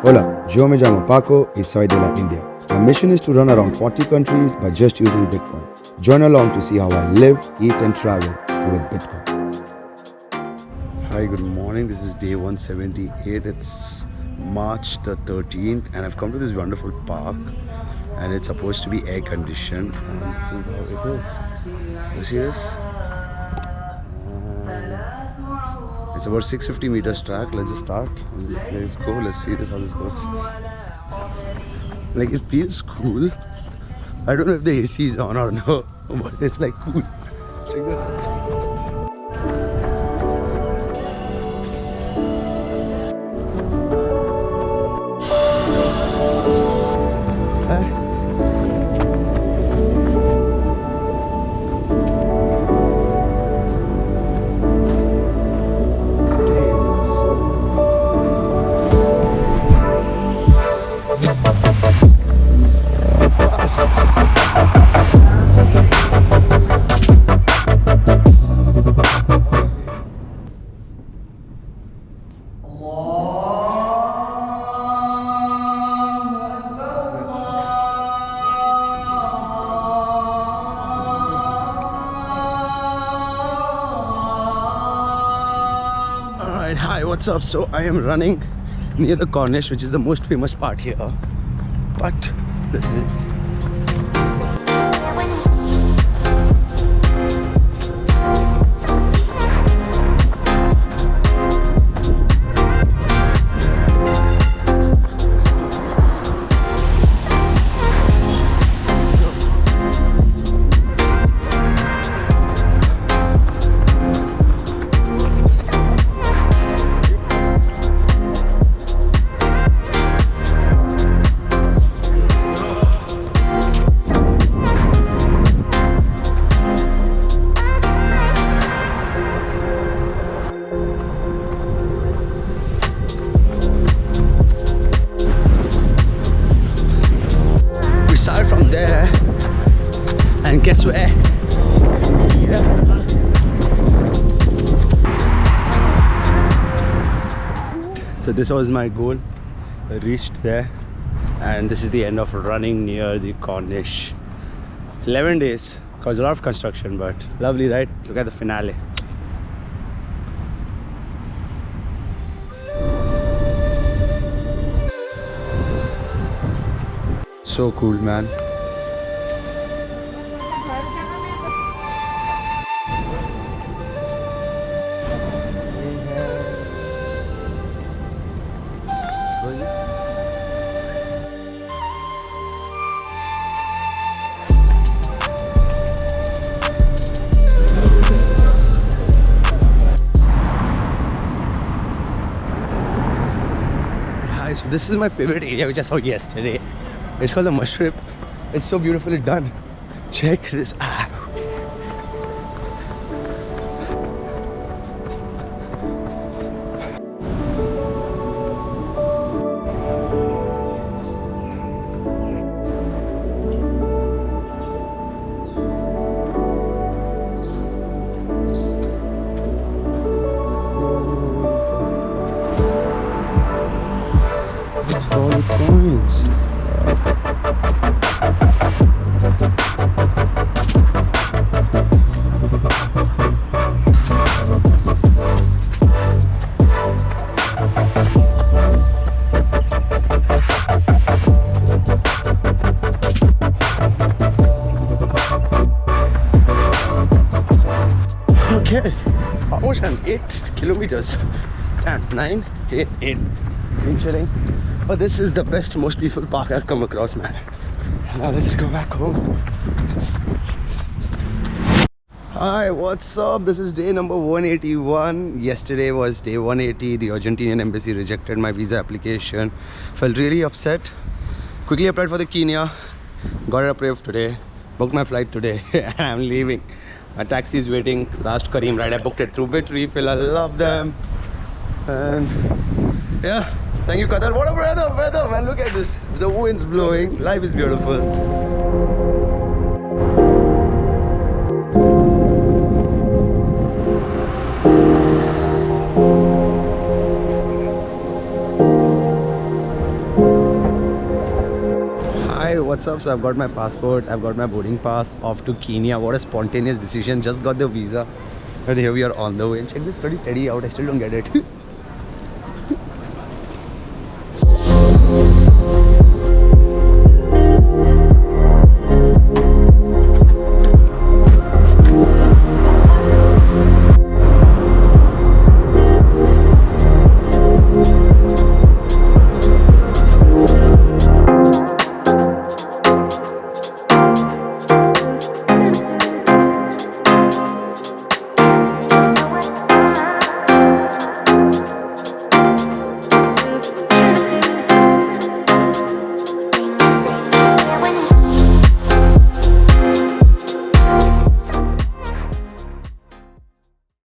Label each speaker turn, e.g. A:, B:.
A: Hola, yo me llamo Paco y soy de la India. My mission is to run around 40 countries by just using Bitcoin. Join along to see how I live, eat and travel with Bitcoin. Hi, good morning. This is day 178. It's March the 13th and I've come to this wonderful park and it's supposed to be air conditioned and this is how it is. You see this? It's about 650 meters track. Let's just start. Let's go. Let's see this how this goes. Like it feels cool. I don't know if the AC is on or no, but it's like cool. Check that. Hi, what's up? So I am running near the Corniche, which is the most famous part here, but this is and guess where? Yeah. So this was my goal. I reached there and this is the end of running near the Corniche. 11 days, caused a lot of construction, but lovely, right? Look at the finale. So cool, man. So this is my favorite area which I saw yesterday. It's called the MOSQUE. It's so beautifully done. Check this out. All the coins. Okay, almost 8 kilometers. 10, 9, 8, 8. Been chilling. But this is the best, most peaceful park I've come across, man. Now let's go back home. Hi, what's up? This is day number 181. Yesterday was day 180. The Argentinian Embassy rejected my visa application. Felt really upset. Quickly applied for the Kenya. Got it approved today. Booked my flight today. And I'm leaving. My taxi is waiting. Last Kareem ride, I booked it through Bitrefill. I love them. And yeah, thank you, Qatar. What a weather, man. Look at this. The wind's blowing. Life is beautiful. what's up? So I've got my passport, I've got my boarding pass, off to Kenya. What a spontaneous decision. Just got the visa and here we are on the way. And check this bloody teddy out, I still don't get it.